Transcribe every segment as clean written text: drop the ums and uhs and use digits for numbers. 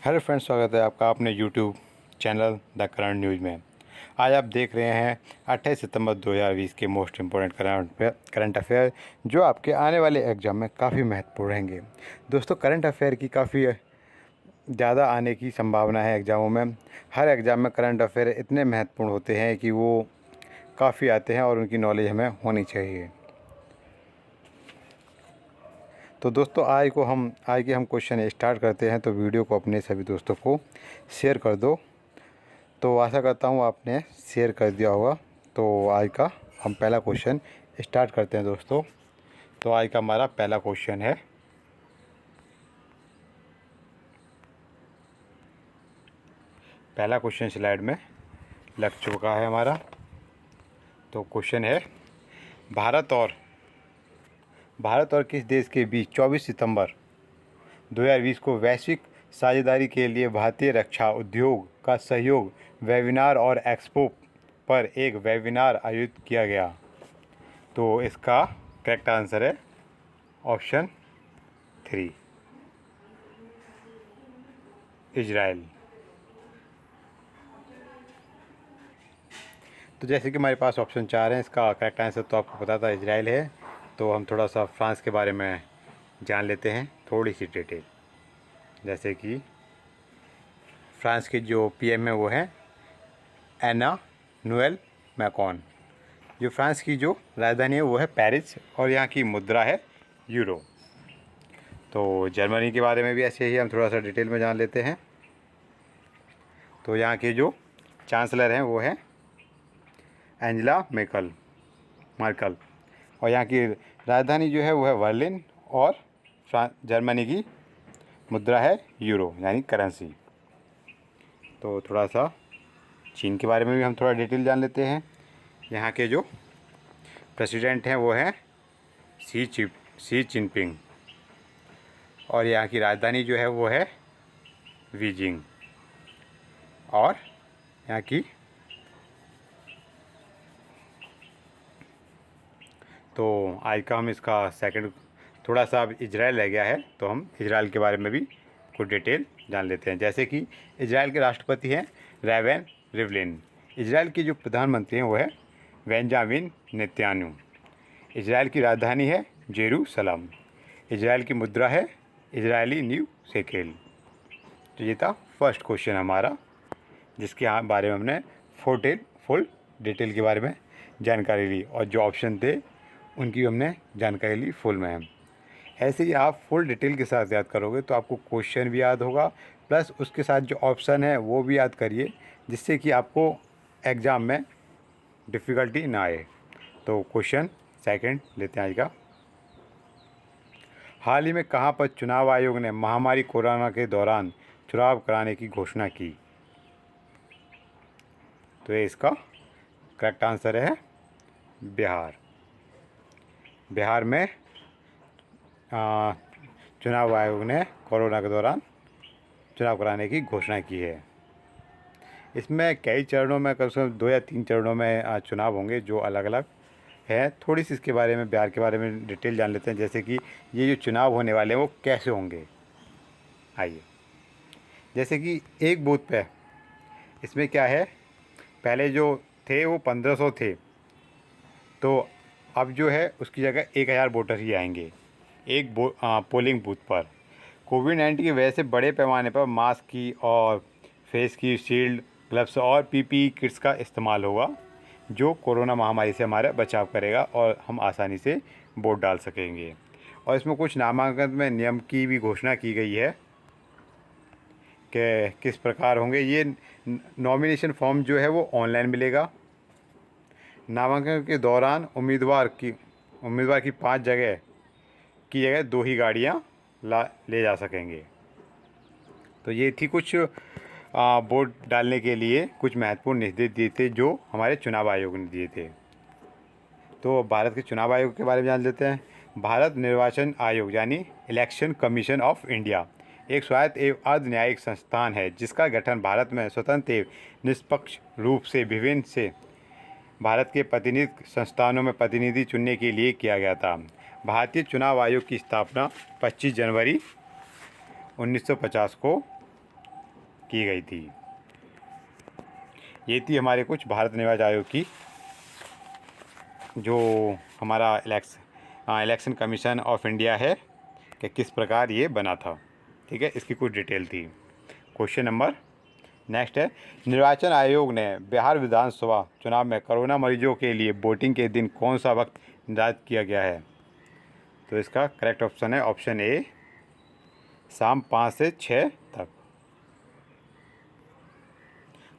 Hello friends, स्वागत है आपका अपने YouTube channel the current news में। आज आप देख रहे हैं 28 सितंबर 2020 के मोस्ट इम्पोर्टेंट करंट अफेयर जो आपके आने वाले एग्ज़ाम में काफ़ी महत्वपूर्ण रहेंगे। दोस्तों, करंट अफेयर की काफ़ी ज़्यादा आने की संभावना है एग्ज़ामों में। हर एग्ज़ाम में करंट अफेयर इतने महत्वपूर्ण होते हैं कि वो काफ़ी आते हैं और उनकी नॉलेज हमें होनी चाहिए। तो दोस्तों, आज के हम क्वेश्चन स्टार्ट करते हैं। तो वीडियो को अपने सभी दोस्तों को शेयर कर दो। तो आशा करता हूँ आपने शेयर कर दिया होगा। तो आज का हम पहला क्वेश्चन स्टार्ट करते हैं दोस्तों। तो आज का हमारा पहला क्वेश्चन है, पहला क्वेश्चन स्लाइड में लग चुका है हमारा। तो क्वेश्चन है, भारत और किस देश के बीच 24 सितंबर 2020 को वैश्विक साझेदारी के लिए भारतीय रक्षा उद्योग का सहयोग वेबिनार और एक्सपो पर एक वेबिनार आयोजित किया गया? तो इसका करेक्ट आंसर है ऑप्शन 3, इजराइल। तो जैसे कि हमारे पास ऑप्शन 4 हैं, इसका करेक्ट आंसर तो आपको पता था इजराइल है। तो हम थोड़ा सा फ्रांस के बारे में जान लेते हैं, थोड़ी सी डिटेल। जैसे कि फ्रांस के जो पीएम है वो है एमानुएल मैक्रोन। जो फ्रांस की जो राजधानी है वो है पेरिस और यहाँ की मुद्रा है यूरो। तो जर्मनी के बारे में भी ऐसे ही हम थोड़ा सा डिटेल में जान लेते हैं। तो यहाँ के जो चांसलर हैं वो है एंजेला मार्कल और यहाँ की राजधानी जो है वो है बर्लिन और जर्मनी की मुद्रा है यूरो यानी करेंसी। तो थोड़ा सा चीन के बारे में भी हम थोड़ा डिटेल जान लेते हैं। यहाँ के जो प्रेसिडेंट हैं वो हैं शी जिनपिंग और यहाँ की राजधानी जो है वो है बीजिंग। और यहाँ की तो आज का हम इसका सेकंड, थोड़ा सा अब इजराइल रह गया है तो हम इजराइल के बारे में भी कुछ डिटेल जान लेते हैं। जैसे कि इजराइल के राष्ट्रपति हैं रेवेन रिवलिन। इजराइल की जो प्रधानमंत्री हैं वो है बेंजामिन नेतन्याहू। इजराइल की राजधानी है जेरूसलम। इजराइल की मुद्रा है इजरायली न्यू शेकेल। तो ये था फर्स्ट क्वेश्चन हमारा, जिसके बारे में हमने फुल डिटेल के बारे में जानकारी ली और जो ऑप्शन थे उनकी हमने जानकारी ली फुल में। ऐसे ही आप फुल डिटेल के साथ याद करोगे तो आपको क्वेश्चन भी याद होगा, प्लस उसके साथ जो ऑप्शन है वो भी याद करिए, जिससे कि आपको एग्ज़ाम में डिफ़िकल्टी ना आए। तो क्वेश्चन सेकंड लेते हैं आज का। हाल ही में कहाँ पर चुनाव आयोग ने महामारी कोरोना के दौरान चुनाव कराने की घोषणा की? तो ये इसका करेक्ट आंसर है बिहार में चुनाव आयोग ने कोरोना के दौरान चुनाव कराने की घोषणा की है। इसमें कई चरणों में, कम से कम 2 या 3 चरणों में चुनाव होंगे जो अलग अलग है। थोड़ी सी इसके बारे में, बिहार के बारे में डिटेल जान लेते हैं। जैसे कि ये जो चुनाव होने वाले हैं वो कैसे होंगे, आइए। जैसे कि एक बूथ पे इसमें क्या है, पहले जो थे वो 1500 थे, तो अब जो है उसकी जगह 1000 वोटर ही आएंगे एक पोलिंग बूथ पर। कोविड-19 की वजह से बड़े पैमाने पर मास्क की और फेस की शील्ड, ग्लव्स और पीपीई किट्स का इस्तेमाल होगा, जो कोरोना महामारी से हमारा बचाव करेगा और हम आसानी से वोट डाल सकेंगे। और इसमें कुछ नामांकन में नियम की भी घोषणा की गई है कि किस प्रकार होंगे। ये नॉमिनेशन फॉर्म जो है वो ऑनलाइन मिलेगा। नामांकन के दौरान उम्मीदवार की 5 जगह की जगह 2 ही गाड़ियाँ ले जा सकेंगे। तो ये थी कुछ वोट डालने के लिए कुछ महत्वपूर्ण निर्देश दिए थे जो हमारे चुनाव आयोग ने दिए थे। तो भारत के चुनाव आयोग के बारे में जान लेते हैं। भारत निर्वाचन आयोग यानी इलेक्शन कमीशन ऑफ इंडिया एक स्वायत्त एवं अर्ध न्यायिक संस्थान है, जिसका गठन भारत में स्वतंत्र एवं निष्पक्ष रूप से विभिन्न से भारत के प्रतिनिधि संस्थानों में प्रतिनिधि चुनने के लिए किया गया था। भारतीय चुनाव आयोग की स्थापना 25 जनवरी 1950 को की गई थी। ये थी हमारे कुछ भारत निर्वाचन आयोग की जो हमारा इलेक्शन कमीशन ऑफ इंडिया है कि किस प्रकार ये बना था। ठीक है, इसकी कुछ डिटेल थी। क्वेश्चन नंबर नेक्स्ट है, निर्वाचन आयोग ने बिहार विधानसभा चुनाव में कोरोना मरीजों के लिए वोटिंग के दिन कौन सा वक्त निर्धारित किया गया है? तो इसका करेक्ट ऑप्शन है ऑप्शन ए, शाम 5 से 6 तक।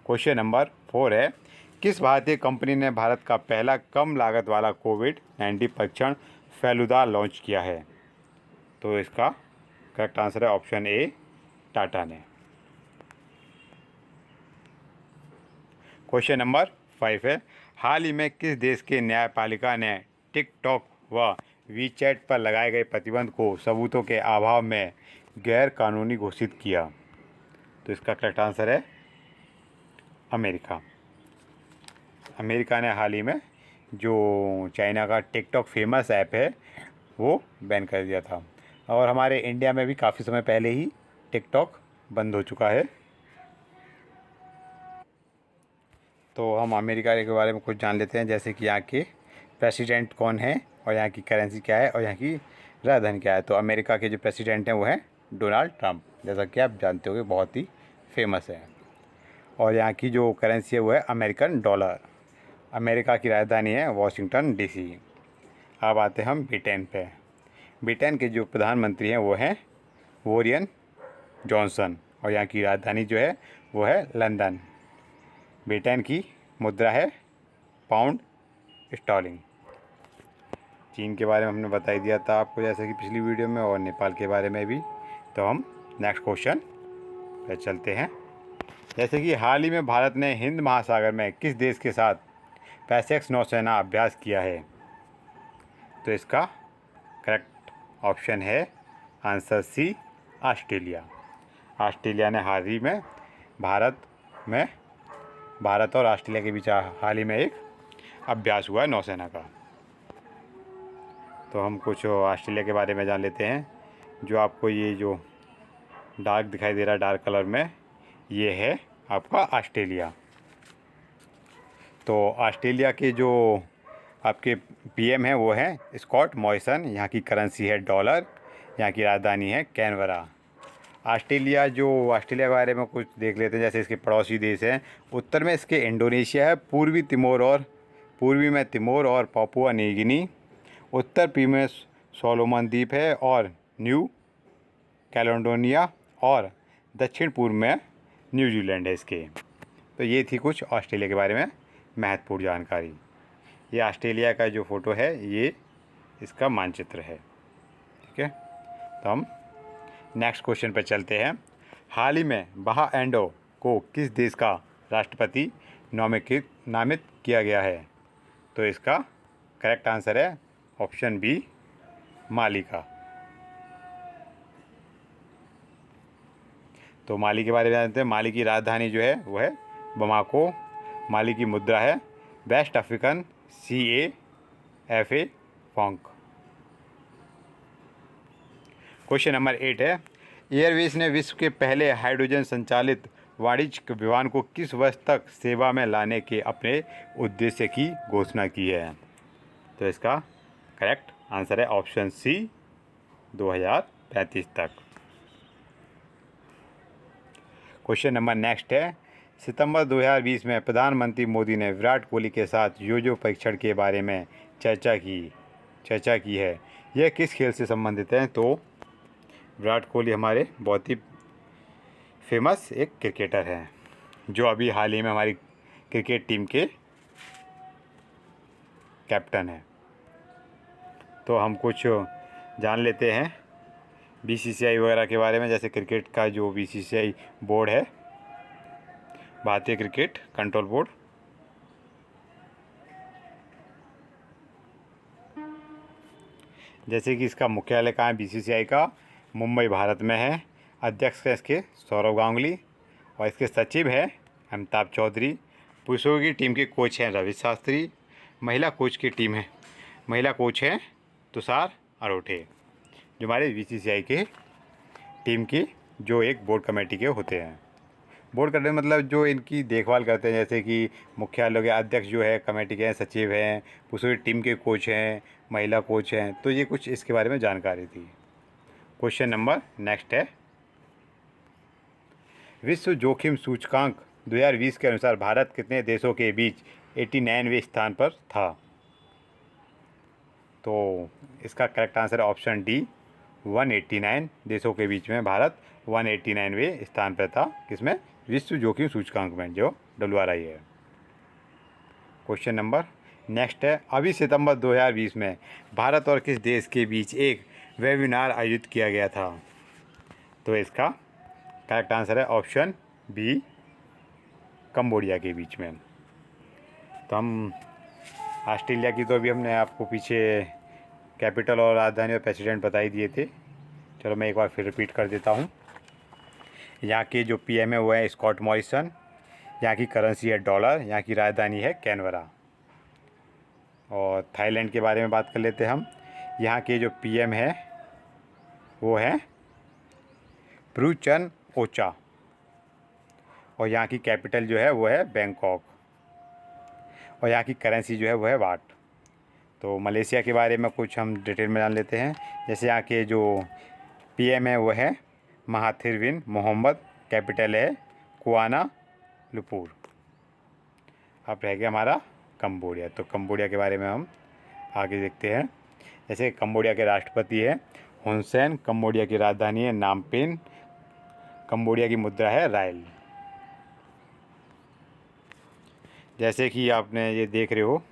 क्वेश्चन नंबर 4 है, किस भारतीय कंपनी ने भारत का पहला कम लागत वाला कोविड-19 परीक्षण फेलुदा लॉन्च किया है? तो इसका करेक्ट आंसर है ऑप्शन ए, टाटा ने। क्वेश्चन नंबर 5 है, हाल ही में किस देश के न्यायपालिका ने टिकटॉक व वीचैट पर लगाए गए प्रतिबंध को सबूतों के अभाव में गैर कानूनी घोषित किया? तो इसका करेक्ट आंसर है अमेरिका। अमेरिका ने हाल ही में जो चाइना का टिकटॉक फेमस ऐप है वो बैन कर दिया था, और हमारे इंडिया में भी काफ़ी समय पहले ही टिकटॉक बंद हो चुका है। तो हम अमेरिका के बारे में कुछ जान लेते हैं, जैसे कि यहाँ के प्रेसिडेंट कौन है और यहाँ की करेंसी क्या है और यहाँ की राजधानी क्या है। तो अमेरिका के जो प्रेसिडेंट हैं वो हैं डोनाल्ड ट्रंप, जैसा कि आप जानते होंगे बहुत ही फेमस है। और यहाँ की जो करेंसी है वो है अमेरिकन डॉलर। अमेरिका की राजधानी है वाशिंगटन डीसी। अब आते हैं हम ब्रिटेन पे। ब्रिटेन के जो प्रधानमंत्री हैं वो हैं बोरिस जॉनसन, और यहाँ की राजधानी जो है वो है लंदन। ब्रिटेन की मुद्रा है पाउंड स्टर्लिंग। चीन के बारे में हमने बता ही दिया था आपको जैसे कि पिछली वीडियो में, और नेपाल के बारे में भी। तो हम नेक्स्ट क्वेश्चन पे चलते हैं। जैसे कि हाल ही में भारत ने हिंद महासागर में किस देश के साथ पैसेक्स नौसेना अभ्यास किया है? तो इसका करेक्ट ऑप्शन है आंसर सी, ऑस्ट्रेलिया। ऑस्ट्रेलिया ने हाल ही में भारत और ऑस्ट्रेलिया के बीच हाल ही में एक अभ्यास हुआ है नौसेना का। तो हम कुछ ऑस्ट्रेलिया के बारे में जान लेते हैं। जो आपको ये जो डार्क दिखाई दे रहा है डार्क कलर में, ये है आपका ऑस्ट्रेलिया। तो ऑस्ट्रेलिया के जो आपके पीएम हैं वो हैं स्कॉट मॉरिसन। यहाँ की करेंसी है डॉलर। यहाँ की राजधानी है कैनबरा। ऑस्ट्रेलिया के बारे में कुछ देख लेते हैं, जैसे इसके पड़ोसी देश हैं। उत्तर में इसके इंडोनेशिया है, पूर्वी में तिमोर और पापुआ न्यू गिनी, उत्तर पूर्व में सोलोमन द्वीप है और न्यू कैलेडोनिया, और दक्षिण पूर्व में न्यूजीलैंड है इसके। तो ये थी कुछ ऑस्ट्रेलिया के बारे में महत्वपूर्ण जानकारी। ये ऑस्ट्रेलिया का जो फ़ोटो है ये इसका मानचित्र है। ठीक है, तो हम नेक्स्ट क्वेश्चन पर चलते हैं। हाल ही में बहा एंडो को किस देश का राष्ट्रपति नामित किया गया है? तो इसका करेक्ट आंसर है ऑप्शन बी, माली का। तो माली के बारे में जानते हैं। माली की राजधानी जो है वो है बमाको। माली की मुद्रा है west African CAFA franc. Question number 8 है, एयरवेज ने विश्व के पहले हाइड्रोजन संचालित वाणिज्यिक विमान को किस वर्ष तक सेवा में लाने के अपने उद्देश्य की घोषणा की है? तो इसका करेक्ट आंसर है ऑप्शन सी, 2035 तक। क्वेश्चन नंबर नेक्स्ट है, सितंबर 2020 में प्रधानमंत्री मोदी ने विराट कोहली के साथ यो-यो परीक्षण के बारे में चर्चा की है। यह किस खेल से संबंधित है? तो विराट कोहली हमारे बहुत ही फेमस एक क्रिकेटर हैं, जो अभी हाल ही में हमारी क्रिकेट टीम के कैप्टन हैं। तो हम कुछ जान लेते हैं BCCI वगैरह के बारे में। जैसे क्रिकेट का जो BCCI बोर्ड है, भारतीय क्रिकेट कंट्रोल बोर्ड, जैसे कि इसका मुख्यालय कहाँ है BCCI का? मुंबई भारत में है। अध्यक्ष है इसके सौरव गांगुली, और इसके सचिव है अमिताभ चौधरी। पुरुषों की टीम के कोच हैं रवि शास्त्री। महिला कोच हैं तुषार अरोठे, जो हमारे BCCI के टीम की जो एक बोर्ड कमेटी के होते हैं। बोर्ड करते मतलब जो इनकी देखभाल करते हैं, जैसे कि मुख्यालय के अध्यक्ष जो है, कमेटी के हैं, सचिव हैं, पूरी टीम के कोच हैं, महिला कोच हैं, तो ये कुछ इसके बारे में जानकारी थी। क्वेश्चन नंबर नेक्स्ट है, विश्व जोखिम सूचकांक 2020 के अनुसार भारत कितने देशों के बीच 89वें स्थान पर था? तो इसका करेक्ट आंसर है ऑप्शन डी, 189 देशों के बीच में भारत 189वें स्थान पर था। किसमें? विश्व जोखिम सूचकांक में, जो WRI है। क्वेश्चन नंबर नेक्स्ट है, अभी सितंबर 2020 में भारत और किस देश के बीच एक वेबिनार आयोजित किया गया था? तो इसका करेक्ट आंसर है ऑप्शन बी, कंबोडिया के बीच में। तो हम ऑस्ट्रेलिया की तो अभी हमने आपको पीछे कैपिटल और राजधानी और प्रेसिडेंट बता ही दिए थे। चलो मैं एक बार फिर रिपीट कर देता हूँ। यहाँ के जो PM है वो है स्कॉट मॉरिसन, यहाँ की करेंसी है डॉलर, यहाँ की राजधानी है कैनबरा। और थाईलैंड के बारे में बात कर लेते हैं हम। यहाँ के जो PM है वो है प्रूचन ओचा, और यहाँ की कैपिटल जो है वो है बैंकॉक, और यहाँ की करेंसी जो है वो है वाट। तो मलेशिया के बारे में कुछ हम डिटेल में जान लेते हैं। जैसे यहाँ के जो PM है वो है महाथिर बिन मोहम्मद, कैपिटल है कुआला लुम्पुर। अब रह गया हमारा कंबोडिया। तो कंबोडिया के बारे में हम आगे देखते हैं। जैसे कंबोडिया के राष्ट्रपति है हुन सेन, कंबोडिया की राजधानी है नामपेन, कंबोडिया की मुद्रा है रायल। जैसे कि आपने ये देख रहे हो,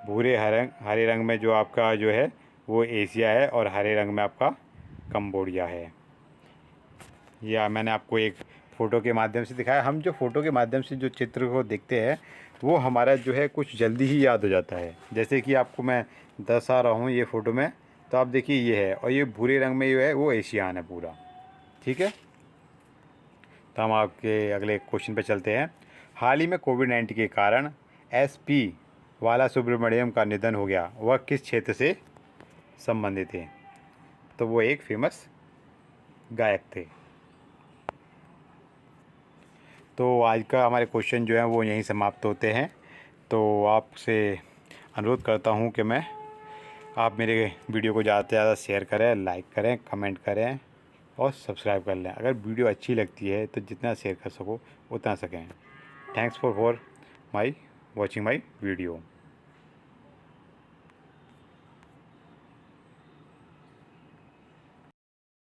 भूरे हरे रंग में जो आपका जो है वो एशिया है, और हरे रंग में आपका कंबोडिया है। या मैंने आपको एक फ़ोटो के माध्यम से दिखाया। हम जो फ़ोटो के माध्यम से जो चित्र को देखते हैं वो हमारा जो है कुछ जल्दी ही याद हो जाता है। जैसे कि आपको मैं दर्शा रहा हूँ ये फ़ोटो में, तो आप देखिए ये है, और ये भूरे रंग में जो है वो एशियान है पूरा। ठीक है, तो हम आपके अगले क्वेश्चन पे चलते हैं। हाल ही में कोविड-19 के कारण SP बाला सुब्रमण्यम का निधन हो गया, वह किस क्षेत्र से संबंधित थे? तो वो एक फेमस गायक थे। तो आज का हमारे क्वेश्चन जो है वो यहीं समाप्त होते हैं। तो आपसे अनुरोध करता हूँ कि आप मेरे वीडियो को ज़्यादा से ज़्यादा शेयर करें, लाइक करें, कमेंट करें और सब्सक्राइब कर लें। अगर वीडियो अच्छी लगती है तो जितना शेयर कर सको उतना सकें। Thanks for my watching my video.